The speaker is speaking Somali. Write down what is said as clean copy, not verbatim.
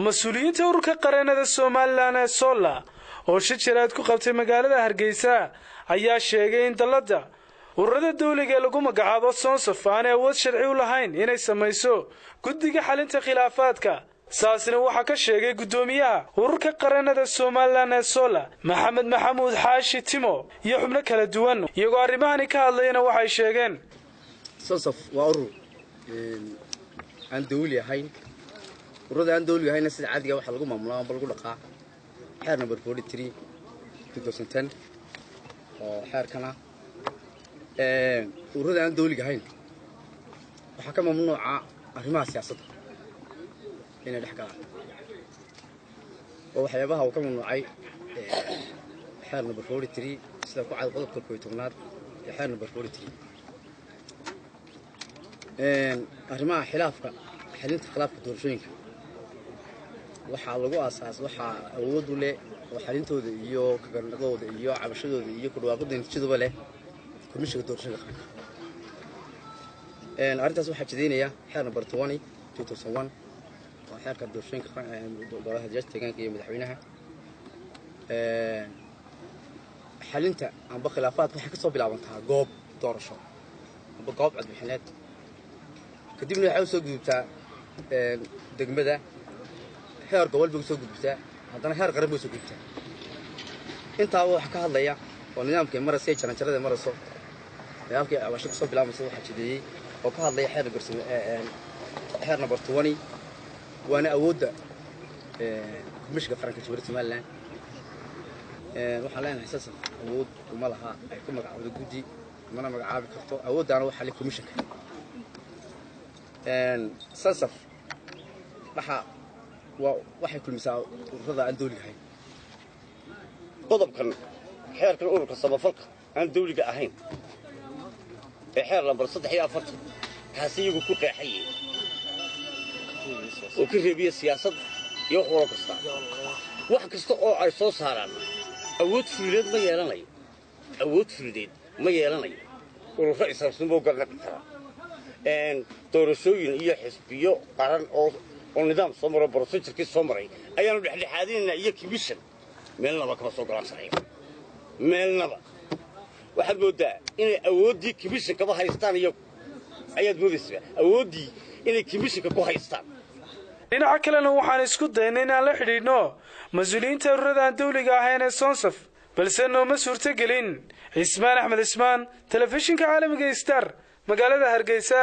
mas-uuliyiinta ururka qareennada Somaliland ee Sola oo shijiraad ku qabtay magaalada Hargeysa ayaa sheegay in dalada ururada dawliga ee lagu magacaabo Sonsaf aan awood sharci u lahayn inay samayso guddiga xalinta khilaafaadka. saasina waxa ka sheegay gudoomiyaha ururka qareennada Somaliland ee Sola Maxamed Maxamuud Xaashi Timo iyo xubno kala duwan iyagoo arrimahan ka hadlayna waxay sheegeen Sonsaf waa urur aan dawli ahayn ururada aan dawli ahayn sida caadiga waxa lagu maamulaa bal lagu dhaqaa xeer number 43 2010 oo xeerkana ururada aan dawli ahayn waxa ka mamnuuca arrimaha siyaasadda inay dhex galaan oo waxyaabaha uu ka mamnuucay xeer number 43 sida ku cad qodobka 12aad ee xeer number 43 arrimaha khilaafka xalinta khilaafka doorashooyinka waxa lagu aasaas waxa awood u leh oo xalintooda iyo ka garnaqdooda iyo cabashadooda iyo ku dhawaaqida natiijadooda leh komishiga doorashada qaranka arrintaas waxa jideynaya xeer number 20 2001 oo xeerka doorashooyinka golaha deegaanka iyo madaxweynaha xalinta amba khilaafaadka waxa ka soo bilaabantaa goob doorasho amba goob codbixineed kadibna waxa soo gudubtaa degmada heer gobol buu soo gudubtaa haddana heer qaran buu soo gudubtaa intaa waxa ka hadlaya oo nidaamka marasay jaranjarada maraso nidaamka awashada soo bilaabaysa waxa jideeyay oo ka hadlaya xeer number 20 waana awoodda komishiga qaranka Jamhuuriyadda Somaliland waxa leenahay Sonsaf awood uma laha ay ku magacaawdo guddi mana magacaabi karto awoodana waxa leh komishiga Sonsaf waxay kulmisaa ururada aan dawliga ahayn qodobkan xeerkan ururka samafalka aan dawliga ahayn ee xeer lambar 3 kaasi iyagu ku qeexay oo ka reebiya siyaasad iyo xulal kasta wax kasta oo ay soo saaraan awood fulideed ma yeelanayo ururka isarsumo garnaqi kara doorashooyin iyo xisbiyo qaran oo nidaam soo maray procedure soo maray ayaanu dhexdhexaadinayna iyo commission meelnaba kama soo galaan sareeyo meelnaba waxa moodaa inay awoodii commission kaba haystaan iyo ayaad moodaysaa awoodii inay commission ku haystaan dhinaca kalena waxaan isku daynay inaan la xidhiidhno mas'uuliyiinta ururada dawliga ahayn ee Sonsaf balse nooma suurtagelin. Ismaan Axmed Ismaan, telefishinka caalamiga Star, magaalada Hargeysa.